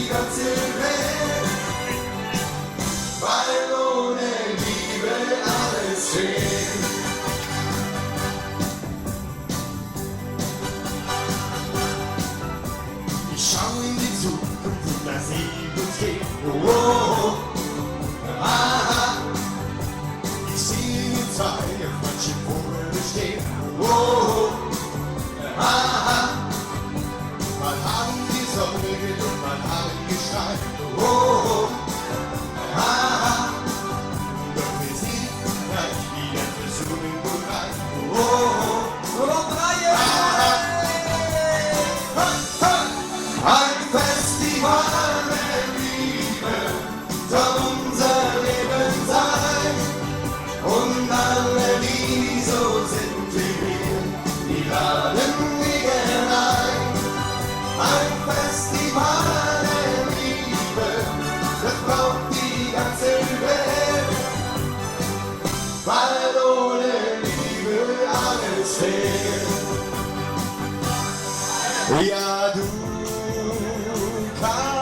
ganze Welt, weil ohne Liebe alles fehlt. Ich schau in die Zukunft und da sieht uns geht. Oh, aha. Ich sehe die zwei auf manchen Polen stehen. Oh, aha. Mal haben die Sonne und mal haben gestrahlt. Oh, aha. Doch wir sind gleich wieder für Summen bereit. Oh, noch drei Jahre. Ein Festival der Liebe soll unser Leben sein. Und alle, die so sind wie wir, die laden wir gern ein. Ein Festival der Liebe, das braucht die ganze Welt, weil ohne Liebe alles fehlt. Ja, du kannst